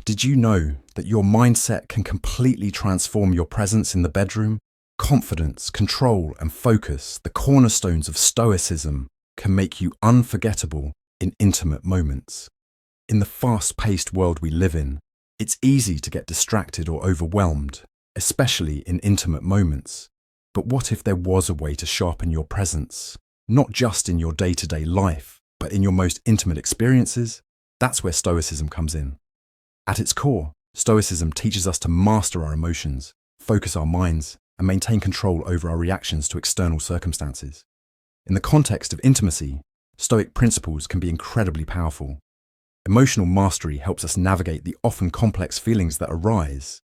Did you know that your mindset can completely transform your presence in the bedroom? Confidence, control, and focus, the cornerstones of Stoicism, can make you unforgettable in intimate moments. In the fast-paced world we live in, it's easy to get distracted or overwhelmed, especially in intimate moments. But what if there was a way to sharpen your presence, not just in your day-to-day life, but in your most intimate experiences? That's where Stoicism comes in. At its core, Stoicism teaches us to master our emotions, focus our minds, and maintain control over our reactions to external circumstances. In the context of intimacy, Stoic principles can be incredibly powerful. Emotional mastery helps us navigate the often complex feelings that arise,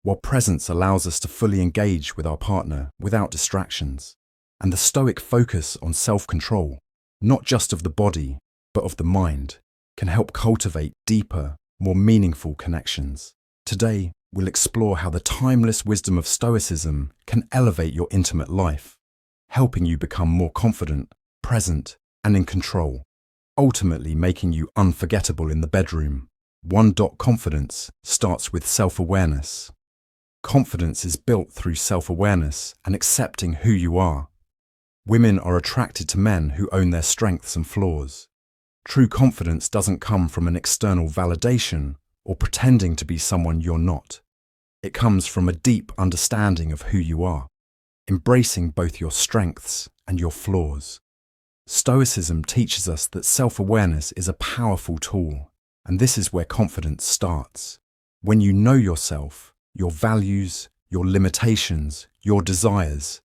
while presence allows us to fully engage with our partner without distractions. And the Stoic focus on self-control, not just of the body, but of the mind, can help cultivate deeper, more meaningful connections. Today, we'll explore how the timeless wisdom of Stoicism can elevate your intimate life, helping you become more confident, present, and in control, ultimately making you unforgettable in the bedroom. Confidence starts with self-awareness. Confidence is built through self-awareness and accepting who you are. Women are attracted to men who own their strengths and flaws. True confidence doesn't come from an external validation or pretending to be someone you're not. It comes from a deep understanding of who you are, embracing both your strengths and your flaws. Stoicism teaches us that self-awareness is a powerful tool, and this is where confidence starts. When you know yourself, your values, your limitations, your desires,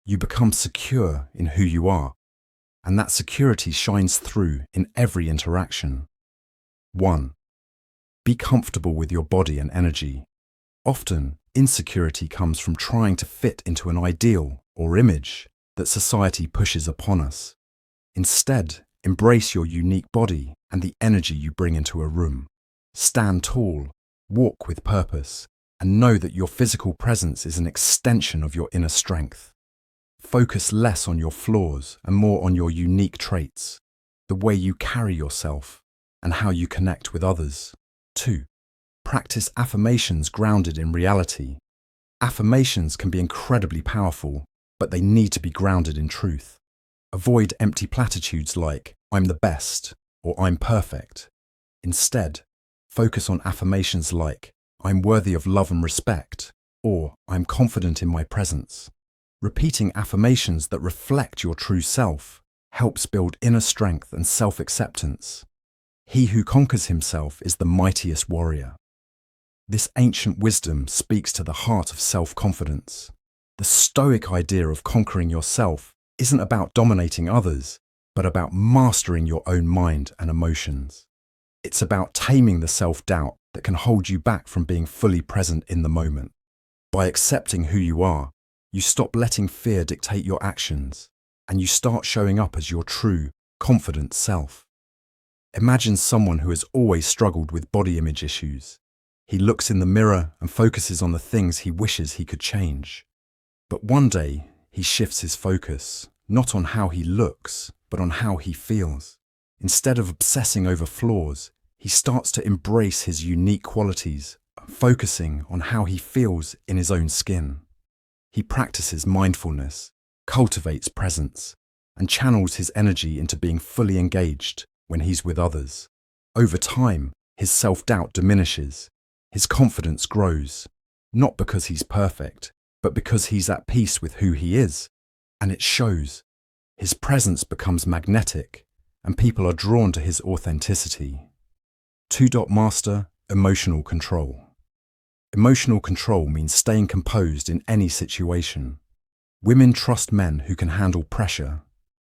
you become secure in who you are, and that security shines through in every interaction. 1. Be comfortable with your body and energy. Often, insecurity comes from trying to fit into an ideal or image that society pushes upon us. Instead, embrace your unique body and the energy you bring into a room. Stand tall, walk with purpose, and know that your physical presence is an extension of your inner strength. Focus less on your flaws and more on your unique traits, the way you carry yourself, and how you connect with others. 2. Practice affirmations grounded in reality. Affirmations can be incredibly powerful, but they need to be grounded in truth. Avoid empty platitudes like, "I'm the best," or "I'm perfect." Instead, focus on affirmations like, "I'm worthy of love and respect," or "I'm confident in my presence." Repeating affirmations that reflect your true self helps build inner strength and self-acceptance. He who conquers himself is the mightiest warrior. This ancient wisdom speaks to the heart of self-confidence. The Stoic idea of conquering yourself isn't about dominating others, but about mastering your own mind and emotions. It's about taming the self-doubt that can hold you back from being fully present in the moment. By accepting who you are, you stop letting fear dictate your actions, and you start showing up as your true, confident self. Imagine someone who has always struggled with body image issues. He looks in the mirror and focuses on the things he wishes he could change. But one day, he shifts his focus, not on how he looks, but on how he feels. Instead of obsessing over flaws, he starts to embrace his unique qualities, focusing on how he feels in his own skin. He practices mindfulness, cultivates presence, and channels his energy into being fully engaged when he's with others. Over time, his self-doubt diminishes, his confidence grows, not because he's perfect, but because he's at peace with who he is. And it shows. His presence becomes magnetic, and people are drawn to his authenticity. 2. Master emotional control. Emotional control means staying composed in any situation. Women trust men who can handle pressure.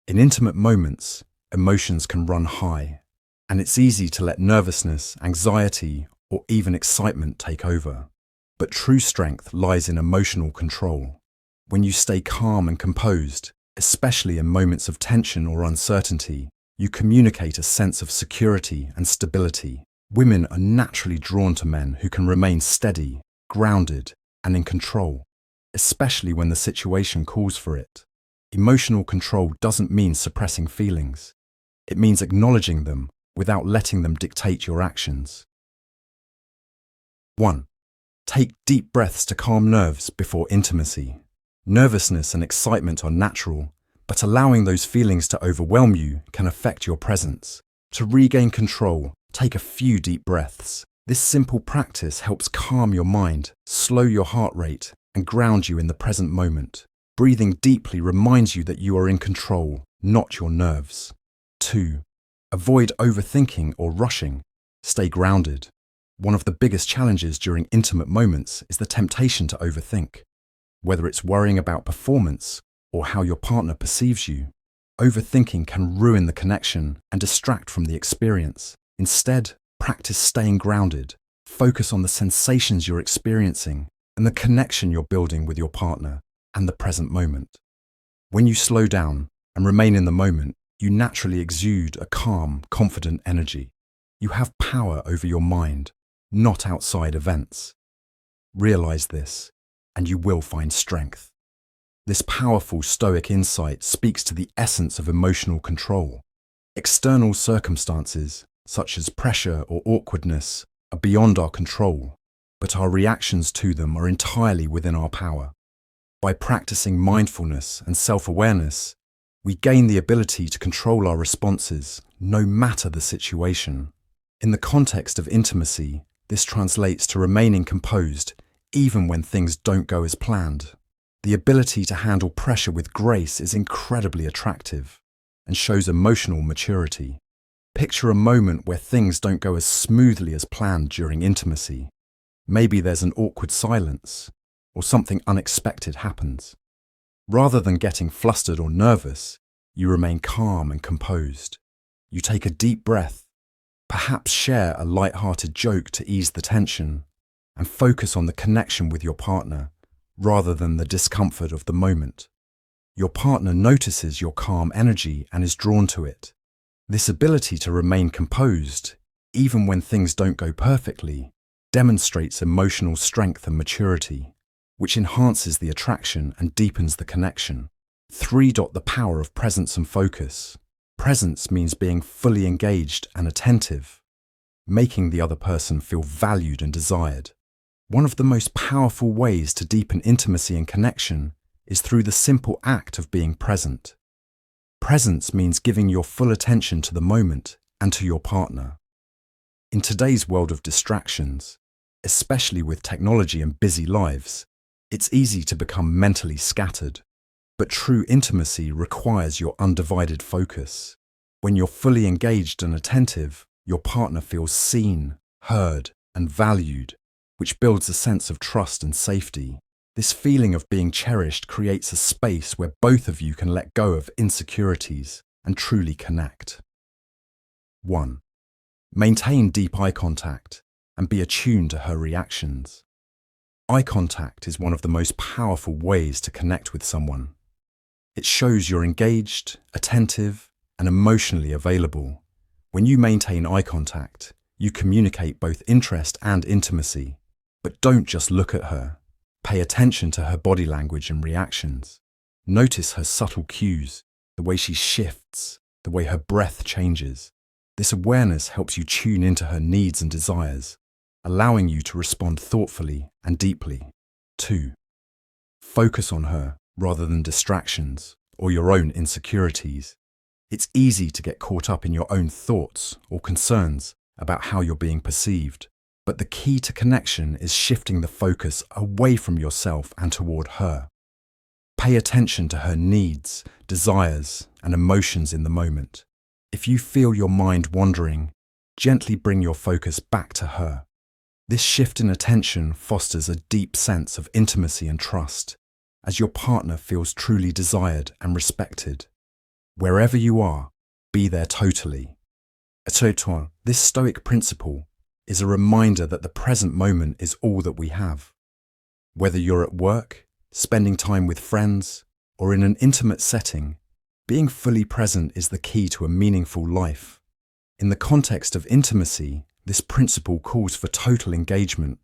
In intimate moments, emotions can run high, and it's easy to let nervousness, anxiety, or even excitement take over. But true strength lies in emotional control. When you stay calm and composed, especially in moments of tension or uncertainty, you communicate a sense of security and stability. Women are naturally drawn to men who can remain steady, grounded, and in control, especially when the situation calls for it. Emotional control doesn't mean suppressing feelings. It means acknowledging them without letting them dictate your actions. 1. Take deep breaths to calm nerves before intimacy. Nervousness and excitement are natural, but allowing those feelings to overwhelm you can affect your presence. To regain control, take a few deep breaths. This simple practice helps calm your mind, slow your heart rate, and ground you in the present moment. Breathing deeply reminds you that you are in control, not your nerves. 2. Avoid overthinking or rushing. Stay grounded. One of the biggest challenges during intimate moments is the temptation to overthink. Whether it's worrying about performance or how your partner perceives you, overthinking can ruin the connection and distract from the experience. Instead, practice staying grounded. Focus on the sensations you're experiencing and the connection you're building with your partner and the present moment. When you slow down and remain in the moment, you naturally exude a calm, confident energy. You have power over your mind, not outside events. Realize this, and you will find strength. This powerful Stoic insight speaks to the essence of emotional control. External circumstances, such as pressure or awkwardness, are beyond our control, but our reactions to them are entirely within our power. By practicing mindfulness and self-awareness, we gain the ability to control our responses, no matter the situation. In the context of intimacy, this translates to remaining composed, even when things don't go as planned. The ability to handle pressure with grace is incredibly attractive and shows emotional maturity. Picture a moment where things don't go as smoothly as planned during intimacy. Maybe there's an awkward silence, or something unexpected happens. Rather than getting flustered or nervous, you remain calm and composed. You take a deep breath, perhaps share a light-hearted joke to ease the tension, and focus on the connection with your partner, rather than the discomfort of the moment. Your partner notices your calm energy and is drawn to it. This ability to remain composed, even when things don't go perfectly, demonstrates emotional strength and maturity, which enhances the attraction and deepens the connection. 3. The power of presence and focus. Presence means being fully engaged and attentive, making the other person feel valued and desired. One of the most powerful ways to deepen intimacy and connection is through the simple act of being present. Presence means giving your full attention to the moment and to your partner. In today's world of distractions, especially with technology and busy lives, it's easy to become mentally scattered. But true intimacy requires your undivided focus. When you're fully engaged and attentive, your partner feels seen, heard, and valued, which builds a sense of trust and safety. This feeling of being cherished creates a space where both of you can let go of insecurities and truly connect. 1. Maintain deep eye contact and be attuned to her reactions. Eye contact is one of the most powerful ways to connect with someone. It shows you're engaged, attentive, and emotionally available. When you maintain eye contact, you communicate both interest and intimacy. But don't just look at her. Pay attention to her body language and reactions. Notice her subtle cues, the way she shifts, the way her breath changes. This awareness helps you tune into her needs and desires, allowing you to respond thoughtfully and deeply. 2. Focus on her rather than distractions or your own insecurities. It's easy to get caught up in your own thoughts or concerns about how you're being perceived. But the key to connection is shifting the focus away from yourself and toward her. Pay attention to her needs, desires, and emotions in the moment. If you feel your mind wandering, gently bring your focus back to her. This shift in attention fosters a deep sense of intimacy and trust, as your partner feels truly desired and respected. Wherever you are, be there totally. This Stoic principle is a reminder that the present moment is all that we have. Whether you're at work, spending time with friends, or in an intimate setting, being fully present is the key to a meaningful life. In the context of intimacy, this principle calls for total engagement,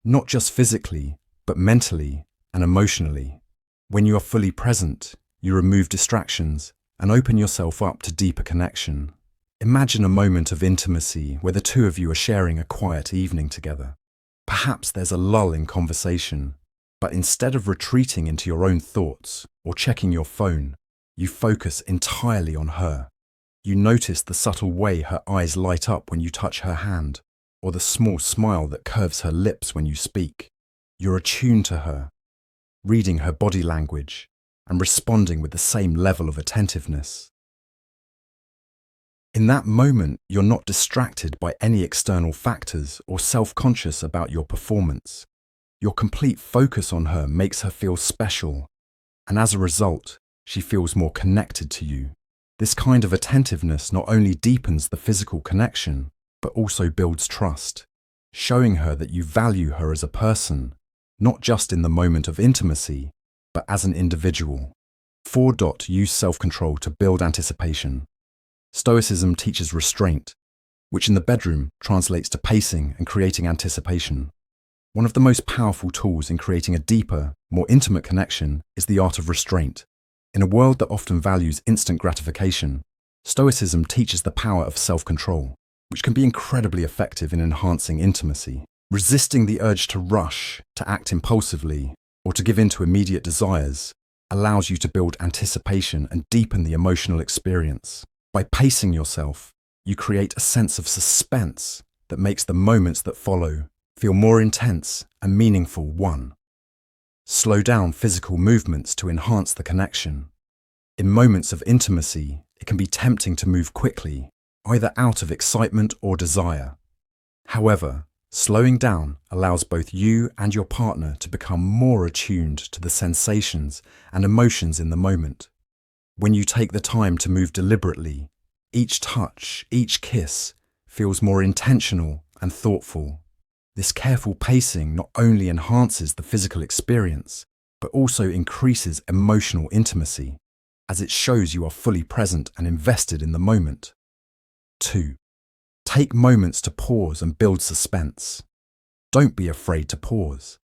not just physically, but mentally and emotionally. When you are fully present, you remove distractions and open yourself up to deeper connection. Imagine a moment of intimacy where the two of you are sharing a quiet evening together. Perhaps there's a lull in conversation, but instead of retreating into your own thoughts or checking your phone, you focus entirely on her. You notice the subtle way her eyes light up when you touch her hand, or the small smile that curves her lips when you speak. You're attuned to her, reading her body language and responding with the same level of attentiveness. In that moment, you're not distracted by any external factors or self-conscious about your performance. Your complete focus on her makes her feel special, and as a result, she feels more connected to you. This kind of attentiveness not only deepens the physical connection, but also builds trust, showing her that you value her as a person, not just in the moment of intimacy, but as an individual. 4. Use self-control to build anticipation. Stoicism teaches restraint, which in the bedroom translates to pacing and creating anticipation. One of the most powerful tools in creating a deeper, more intimate connection is the art of restraint. In a world that often values instant gratification, Stoicism teaches the power of self-control, which can be incredibly effective in enhancing intimacy. Resisting the urge to rush, to act impulsively, or to give in to immediate desires allows you to build anticipation and deepen the emotional experience. By pacing yourself, you create a sense of suspense that makes the moments that follow feel more intense and meaningful. 1. Slow down physical movements to enhance the connection. In moments of intimacy, it can be tempting to move quickly, either out of excitement or desire. However, slowing down allows both you and your partner to become more attuned to the sensations and emotions in the moment. When you take the time to move deliberately, each touch, each kiss feels more intentional and thoughtful. This careful pacing not only enhances the physical experience, but also increases emotional intimacy, as it shows you are fully present and invested in the moment. 2. Take moments to pause and build suspense. Don't be afraid to pause.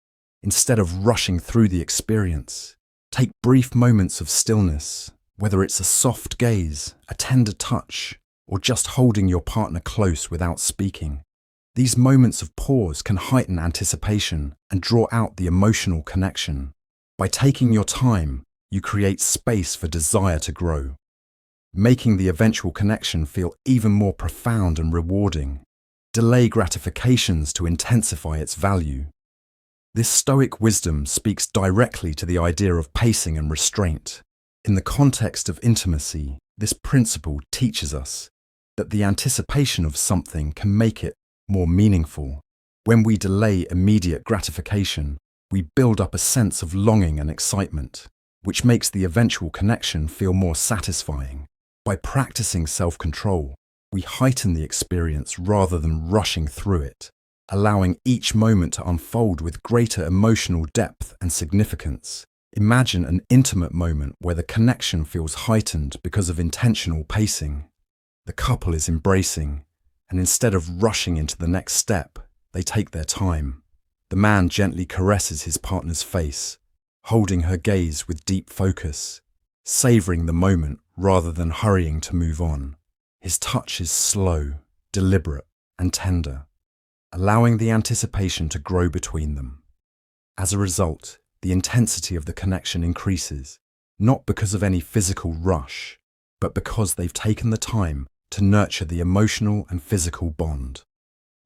Instead of rushing through the experience, take brief moments of stillness, whether it's a soft gaze, a tender touch, or just holding your partner close without speaking. These moments of pause can heighten anticipation and draw out the emotional connection. By taking your time, you create space for desire to grow, making the eventual connection feel even more profound and rewarding. Delay gratifications to intensify its value. This Stoic wisdom speaks directly to the idea of pacing and restraint. In the context of intimacy, this principle teaches us that the anticipation of something can make it more meaningful. When we delay immediate gratification, we build up a sense of longing and excitement, which makes the eventual connection feel more satisfying. By practicing self-control, we heighten the experience rather than rushing through it, allowing each moment to unfold with greater emotional depth and significance. Imagine an intimate moment where the connection feels heightened because of intentional pacing. The couple is embracing, and instead of rushing into the next step, they take their time. The man gently caresses his partner's face, holding her gaze with deep focus, savoring the moment rather than hurrying to move on. His touch is slow, deliberate, and tender, allowing the anticipation to grow between them. As a result, the intensity of the connection increases, not because of any physical rush, but because they've taken the time to nurture the emotional and physical bond.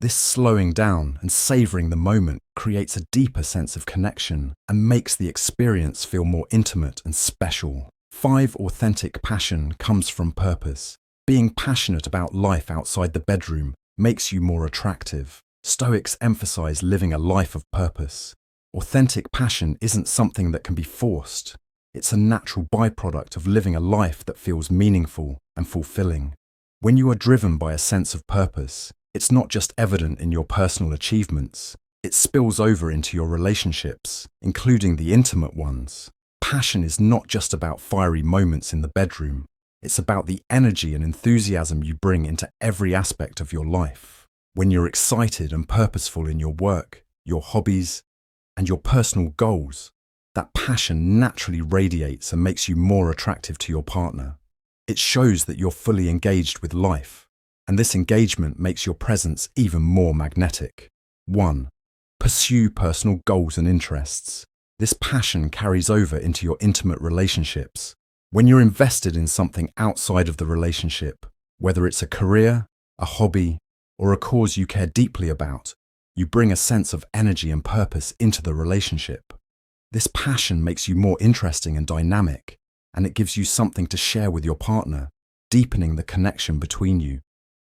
This slowing down and savoring the moment creates a deeper sense of connection and makes the experience feel more intimate and special. 5. Authentic passion comes from purpose. Being passionate about life outside the bedroom makes you more attractive. Stoics emphasize living a life of purpose. Authentic passion isn't something that can be forced. It's a natural byproduct of living a life that feels meaningful and fulfilling. When you are driven by a sense of purpose, it's not just evident in your personal achievements, it spills over into your relationships, including the intimate ones. Passion is not just about fiery moments in the bedroom, it's about the energy and enthusiasm you bring into every aspect of your life. When you're excited and purposeful in your work, your hobbies, and your personal goals, that passion naturally radiates and makes you more attractive to your partner. It shows that you're fully engaged with life, and this engagement makes your presence even more magnetic. 1. Pursue personal goals and interests. This passion carries over into your intimate relationships. When you're invested in something outside of the relationship, whether it's a career, a hobby, or a cause you care deeply about, you bring a sense of energy and purpose into the relationship. This passion makes you more interesting and dynamic, and it gives you something to share with your partner, deepening the connection between you.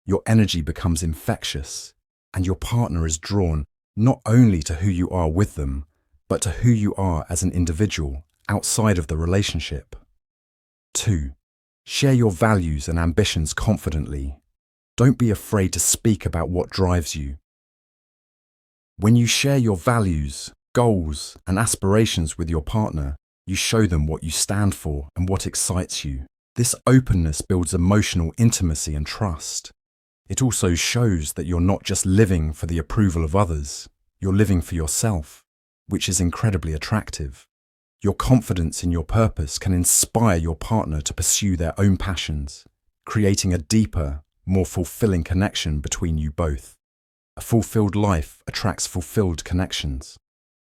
Your energy becomes infectious, and your partner is drawn not only to who you are with them, but to who you are as an individual outside of the relationship. 2. Share your values and ambitions confidently. Don't be afraid to speak about what drives you. When you share your values, goals, and aspirations with your partner, you show them what you stand for and what excites you. This openness builds emotional intimacy and trust. It also shows that you're not just living for the approval of others, you're living for yourself, which is incredibly attractive. Your confidence in your purpose can inspire your partner to pursue their own passions, creating a deeper, more fulfilling connection between you both. A fulfilled life attracts fulfilled connections.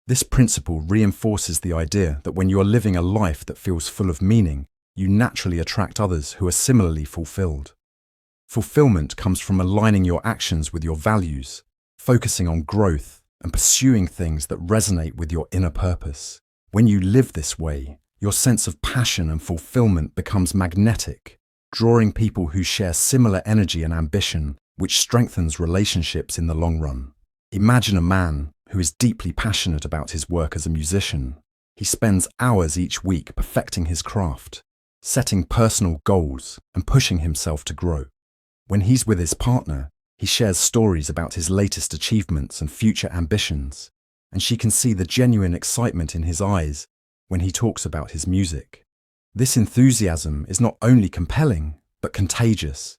This principle reinforces the idea that when you are living a life that feels full of meaning, you naturally attract others who are similarly fulfilled. Fulfillment comes from aligning your actions with your values, focusing on growth, and pursuing things that resonate with your inner purpose. When you live this way, your sense of passion and fulfillment becomes magnetic, drawing people who share similar energy and ambition, which strengthens relationships in the long run. Imagine a man who is deeply passionate about his work as a musician. He spends hours each week perfecting his craft, setting personal goals, and pushing himself to grow. When he's with his partner, he shares stories about his latest achievements and future ambitions, and she can see the genuine excitement in his eyes when he talks about his music. This enthusiasm is not only compelling, but contagious.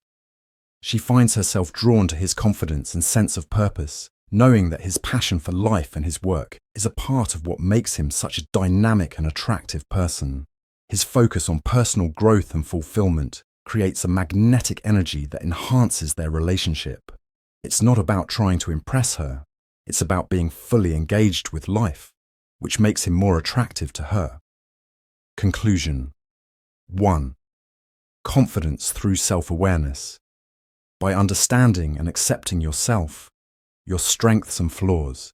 She finds herself drawn to his confidence and sense of purpose, knowing that his passion for life and his work is a part of what makes him such a dynamic and attractive person. His focus on personal growth and fulfillment creates a magnetic energy that enhances their relationship. It's not about trying to impress her, it's about being fully engaged with life, which makes him more attractive to her. Conclusion. 1. Confidence through self-awareness. By understanding and accepting yourself, your strengths and flaws,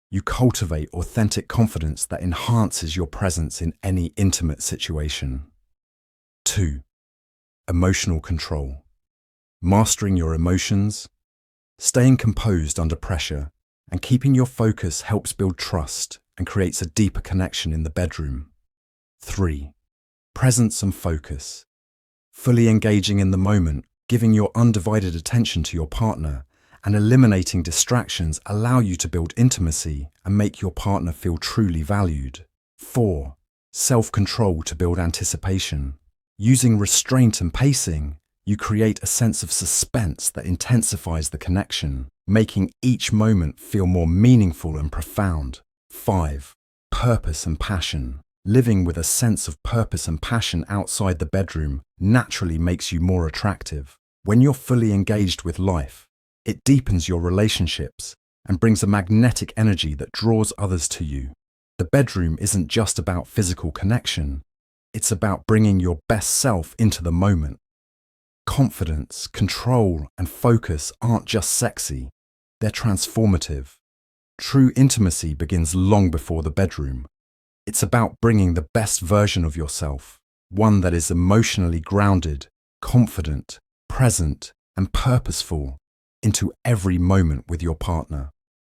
you cultivate authentic confidence that enhances your presence in any intimate situation. 2. Emotional control. Mastering your emotions, staying composed under pressure, and keeping your focus helps build trust and creates a deeper connection in the bedroom. 3. Presence and focus. Fully engaging in the moment, giving your undivided attention to your partner, and eliminating distractions allow you to build intimacy and make your partner feel truly valued. 4. Self-control to build anticipation. Using restraint and pacing, you create a sense of suspense that intensifies the connection, making each moment feel more meaningful and profound. 5. Purpose and passion. Living with a sense of purpose and passion outside the bedroom naturally makes you more attractive. When you're fully engaged with life, it deepens your relationships and brings a magnetic energy that draws others to you. The bedroom isn't just about physical connection, it's about bringing your best self into the moment. Confidence, control, and focus aren't just sexy, they're transformative. True intimacy begins long before the bedroom. It's about bringing the best version of yourself, one that is emotionally grounded, confident, present, and purposeful, into every moment with your partner.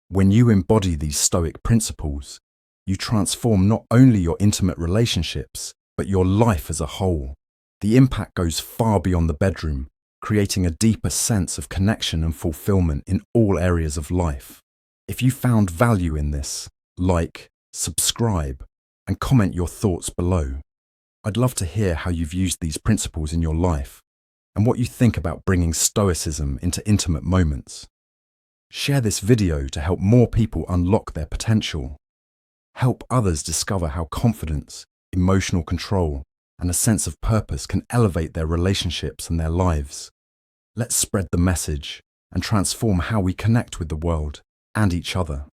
When you embody these Stoic principles, you transform not only your intimate relationships, but your life as a whole. The impact goes far beyond the bedroom, creating a deeper sense of connection and fulfillment in all areas of life. If you found value in this, like, subscribe, and comment your thoughts below. I'd love to hear how you've used these principles in your life and what you think about bringing Stoicism into intimate moments. Share this video to help more people unlock their potential. Help others discover how confidence, emotional control, and a sense of purpose can elevate their relationships and their lives. Let's spread the message and transform how we connect with the world and each other.